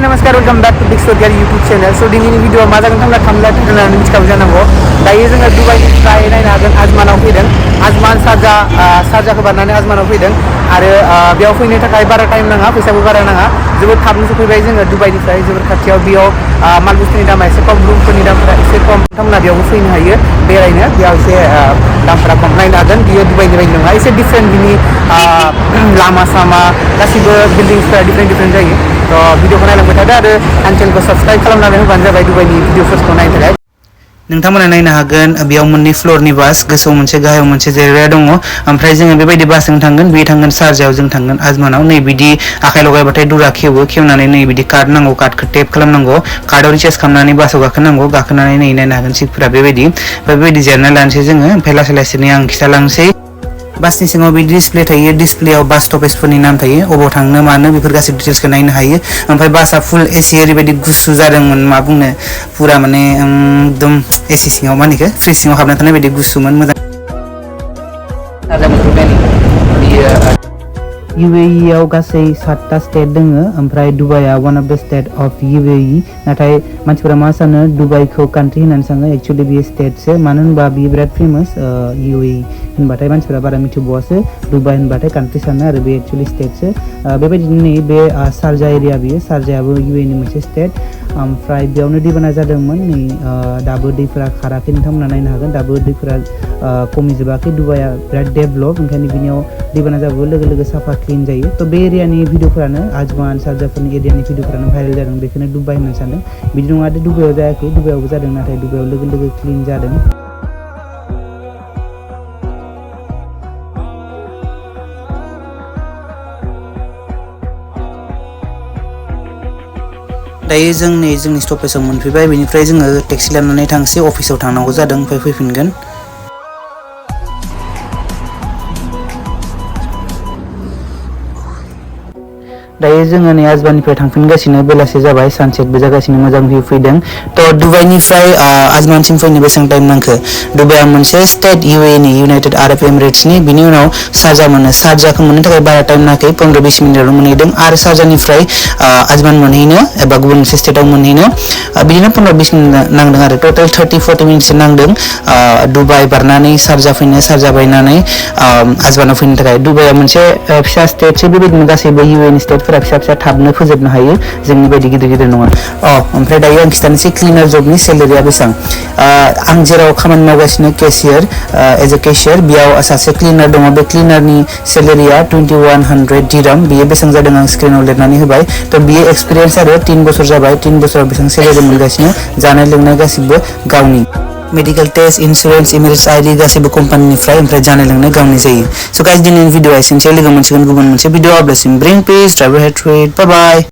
नमस्कार welcome back to Big Store YouTube channel so दिनैनि video मा जागोन थांना थामला होननानै मिथिखागौ जानांगौ दायो जोङो दुबाइनिफ्राय नायनो हागोन आजमानाव फैदों आजमान सारजाखौ बारनानै आजमानाव फैदों आरो बेयाव फैनो थाखाय बारा टाइम नाङा फैसाबो बारा नाङा जोबोद थाबनो सफैबाय जोङो दुबाइनिफ्राय जोबोद खाथियाव बेयाव माल बुस्थुनि दामा एसे खम रुमफोरनि दामफोरा एसे खम नोंथांमोना बेयावबो फैनो हायो बेरायनो बेयाव एसे दामफोरा खम नायनो हागोन बियो दुबाइनि बायदि नङा एसे डिफरेन्ट बिनि लामा सामा गासिबो बिल्डिंसफोरा डिफरेन्ट जायो तो भिडिअखौ नायलांबाय थादो आरो आंनि चेनेलखौ साबस्क्राइब खालामनानै होबानो जाबाय दुबाइनि भिडिअफोरखौ नायनो थाखाय नोंथांमोना नायनो हागोन बेयाव मोननै फ्ल'रनि बास गोजौआव मोनसे गाहायाव मोनसे जिरायग्रा दङ ओमफ्राय जोङो बेबायदि बासजों थांगोन बे थांगोन सारजायाव जों थांगोन आजमानाव नै बिदि आखाइ लगायबाथाय दुरा खेवनानै नै बिदि कार्ड नांगौ कार्डखौ टेप खालामनांगौ कार्डआव रिचार्ज खालामनानै बासाव गाखोनांगौ गाखोनानै नै नायनो हागोन सिटफोरा बेबायदि जिरायना लानोसै जोङो ओमफ्राय लासै लासैनो आं खिथालांसै बासनि सिङाव बिदि डिसप्ले थायो डिसप्लेयाव बास स्टपेजफोरनि नाम थायो अबाव थांनो मानो बेफोर गासै डिटेल्सखौ नायनो हायो ओमफ्राय बासआ फुल एसि ओरैबायदि गुसु जादोंमोन मा बुंनो पुरा माने एकदम एसि सिङाव मा होनो फ्रिज सिङाव हाबना थानाय बायदि गुसुमोन मोजां UAE आव गासै 7टा स्टेट दोङो ओमफ्राय दुबाइआ वान अफ द स्टेट अफ UAE नाथाय मानसिफोरा मा सानो दुबाइखौ कान्ट्रि होननानै सानो एक्चुअली बेयो स्टेटसो मानो होनबा बेयो बिराद फेमास UAE होनबाथाय मानसिफोरा बारा मिथिबावासो दुबाइ होनबाथाय कान्ट्रि सानो आरो बे एक्चुअली स्टेटसो बेबायदिनो नै बे सारजा एरिया बेयो सारजायाबो UAE नि मोनसे स्टेट ओमफ्राय बेयावनो दैबाना जादोंमोन नै दाबो दैफोरा खाराखै नोंथांमोना नायनो हागोन दाबो दैफोरा खमिजोबाखै दुबाइआ बिराद डेभलप ओंखायनो बिनियाव दैबाना जाबाबो लोगो लोगो साफा क्लिन जायो तो बे एरियानि भिडिअफोरानो आजमान सारजाफोरनि एरियानि भिडिअफोरानो भाइरेल जादों बेखौनो दुबाइ होननानै सानदों बिदि नङा दे दुबाइआव जायाखै दुबाइआवबो जादों नाथाय दुबाइआव लोगो लोगो क्लिन जादों दायो जों नै जोंनि स्टपेजाव मोनफैबाय बेनिफ्राय जोङो टेक्सि लानानै थांसै अफिसाव थांनांगौ जादों ओमफ्राय फैफिनगोन दायो जोङो नै आजमाननिफ्राय थांफिनगासिनो बेलासि जाबाय सानसेटबो जागासिनो मोजां भिउ फैदों तो दुबाइनिफ्राय आजमानसिम फैनो बेसेबां टाइम नांखो दुबाइआ मोनसे स्टेट UAE नि इउनाइटेड आरब एमिरेट्सनि बिनि उनाव सारजा मोनो सारजाखौ मोननो थाखाय बारा टाइम नाङाखै 15-20 मिनिटावनो मोनहैदों आरो सारजानिफ्राय आजमान मोनहैनो एबा गुबुन मोनसे स्टेटआव मोनहैनो बिदिनो 15-20 मिनिट नांदों आरो टटेल 30-40 मिनिटसो नांदों दुबाइ बारनानै सारजा फैनो सारजा बायनानै आजमानाव फैनो थाखाय दुबाइआ मोनसे फिसा स्टेटसो बेबायदिनो गासैबो UAE नि स्टेट फिसा थाबनो फोजोबनो हायो जोंनि बायदि गिदिर नङा ओमफ्राय दायो आं खिथानोसै क्लिनार जबनि सेलेरिया बेसेबां आं जेराव खामानि मावगासिनो केशियार एज ए केशियार बेयाव सासे क्लिनार दङ बे क्लिनारनि सेलेरिया 2100 दिराम बेयो बेसेबां जादों आं स्क्रिनाव लिरनानै होबाय तो बियो एक्सपिरियेन्स आरो 3 बोसोर जाबाय 3 बोसोराव बेसेबां सेलेरि मोनगासिनो जानाय लोंनाय गासिबो गावनि मेडिकल टेस्ट इन्सुरेन्स इमेरेज आइडि गासिबो कम्पानिनिफ्राय ओमफ्राय जानाय लोंनाय गावनि जायो स गाइस दिनैनि भिडिअ एसेनोसै लोगो मोनसिगोन गुबुन मोनसे भिडिअ अब्लासिम ब्रिं पिस ट्राइबल हेट्रेड बाय बाय